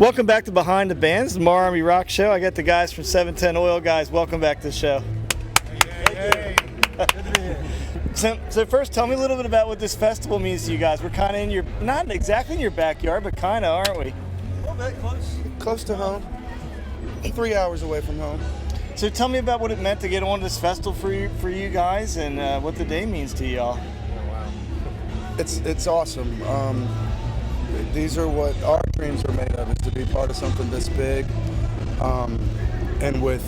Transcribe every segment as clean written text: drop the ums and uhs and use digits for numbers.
Welcome back to Behind the Bands, the Marr Army Rock Show. I got the guys from 710 Oil. Guys, welcome back to the show. Hey. Good to be here. So first, tell me a little bit about what this festival means to you guys. We're kind of in your, not exactly in your backyard, but kind of, aren't we? A little bit close. Close to home. 3 hours away from home. So tell me about what it meant to get on this festival for you guys, and what the day means to y'all. It's awesome. These are what our dreams are made of, is to be part of something this big, and with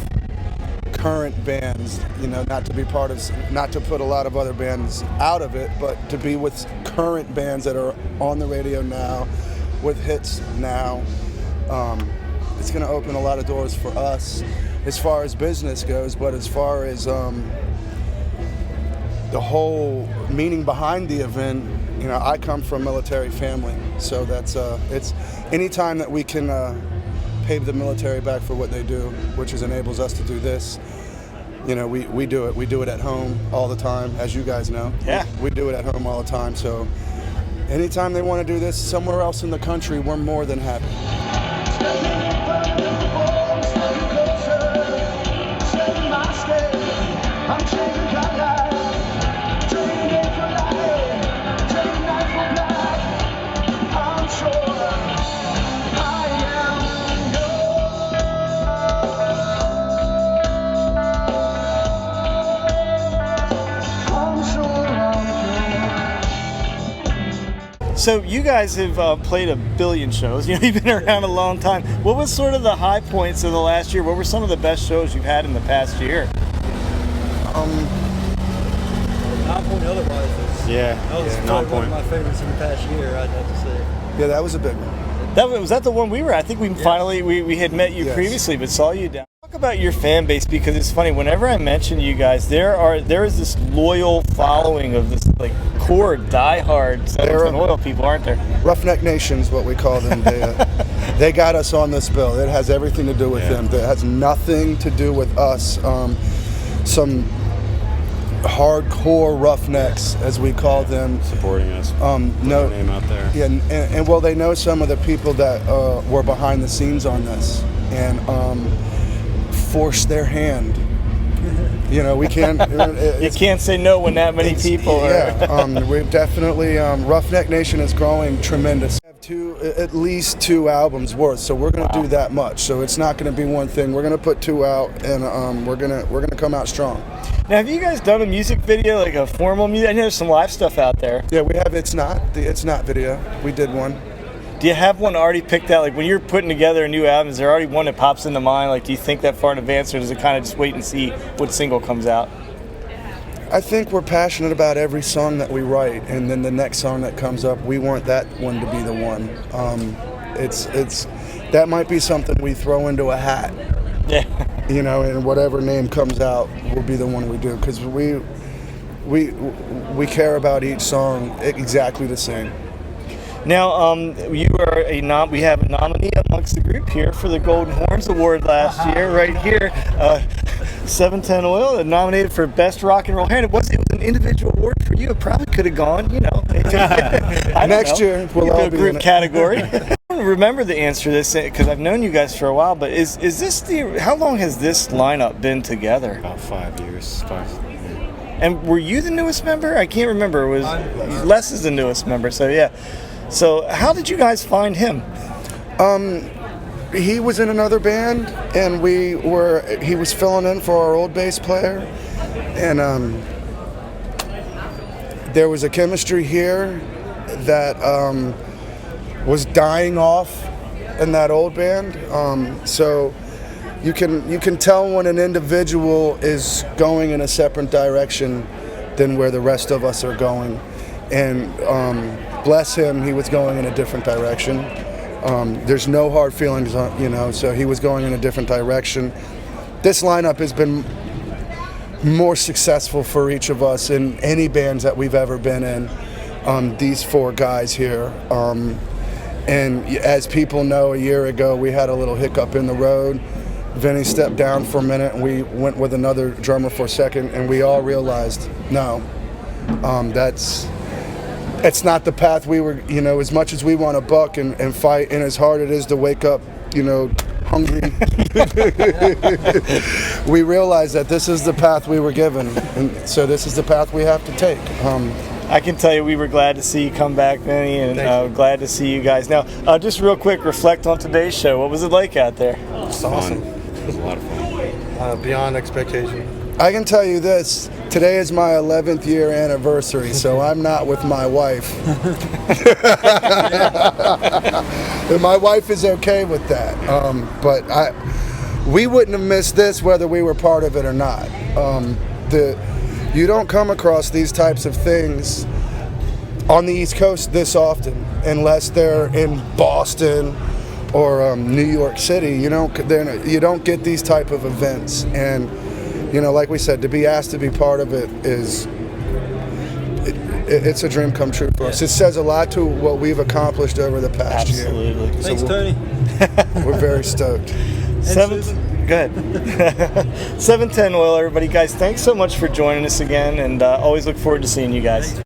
current bands, not to be part of, not to put a lot of other bands out of it, but to be with current bands that are on the radio now, with hits now. It's going to open a lot of doors for us as far as business goes, but as far as the whole meaning behind the event, I come from a military family, so that's it's anytime that we can pay the military back for what they do, which enables us to do this. We do it. We do it at home all the time, as you guys know. Yeah. We do it at home all the time. So anytime they want to do this somewhere else in the country, we're more than happy. So you guys have played a billion shows. You've been around a long time. What was sort of the high points of the last year? What were some of the best shows you've had in the past year? Non-point otherwise. That was probably one of my favorites in the past year, I'd have to say. Yeah, that was a big one. Was that the one we were? I think we finally we had met you previously, but saw you down. Talk about your fan base, because it's funny. Whenever I mention you guys, there is this loyal following of this core diehard 710 Oil people, aren't there? Roughneck Nation's what we call them. They got us on this bill. It has everything to do with them. It has nothing to do with us. Some hardcore roughnecks, as we call them, supporting us. No name out there. Yeah, and well, they know some of the people that were behind the scenes on this, and forced their hand. We can't. You can't say no when that many people are. Yeah, we've definitely. Roughneck Nation is growing tremendous. We have at least two albums worth, so we're going to do that much. So it's not going to be one thing. We're going to put two out, and we're gonna come out strong. Now, have you guys done a music video, like a formal music? I know there's some live stuff out there. Yeah, we have. It's not video. We did one. Do you have one already picked out? Like when you're putting together a new album, is there already one that pops into mind? Like, do you think that far in advance, or does it kind of just wait and see what single comes out? I think we're passionate about every song that we write, and then the next song that comes up, we want that one to be the one. It's that might be something we throw into a hat. Yeah. And whatever name comes out will be the one we do, because we care about each song exactly the same. Now, you are we have a nominee amongst the group here for the Golden Horns Award last year, right here. 710 Oil, nominated for Best Rock and Roll Band. It was an individual award for you. It probably could have gone, Next year, we'll all be group in it. category. I don't remember the answer to this, because I've known you guys for a while, but is this how long has this lineup been together? About 5 years. And were you the newest member? I can't remember. It was Les is the newest member, so yeah. So how did you guys find him? He was in another band, and he was filling in for our old bass player, and there was a chemistry here that was dying off in that old band. So you can tell when an individual is going in a separate direction than where the rest of us are going, and bless him, he was going in a different direction. There's no hard feelings, so he was going in a different direction. This lineup has been more successful for each of us in any bands that we've ever been in, these four guys here. And as people know, a year ago we had a little hiccup in the road. Vinny stepped down for a minute, and we went with another drummer for a second, and we all realized, no, it's not the path we were, as much as we want to buck and fight, and as hard it is to wake up, hungry. We realize that this is the path we were given, and so this is the path we have to take. I can tell you we were glad to see you come back, Vinny, and glad to see you guys. Now, just real quick, reflect on today's show. What was it like out there? It's awesome. It was a lot of fun. Beyond expectation. I can tell you this, today is my 11th year anniversary, so I'm not with my wife. And my wife is okay with that, but we wouldn't have missed this whether we were part of it or not. You don't come across these types of things on the East Coast this often unless they're in Boston or New York City. You don't get these type of events, and like we said, to be asked to be part of it it's a dream come true for us. It says a lot to what we've accomplished over the past year. Absolutely. Thanks, Tony. We're very stoked. Go ahead. 710 Oil, everybody. Guys, thanks so much for joining us again, and always look forward to seeing you guys.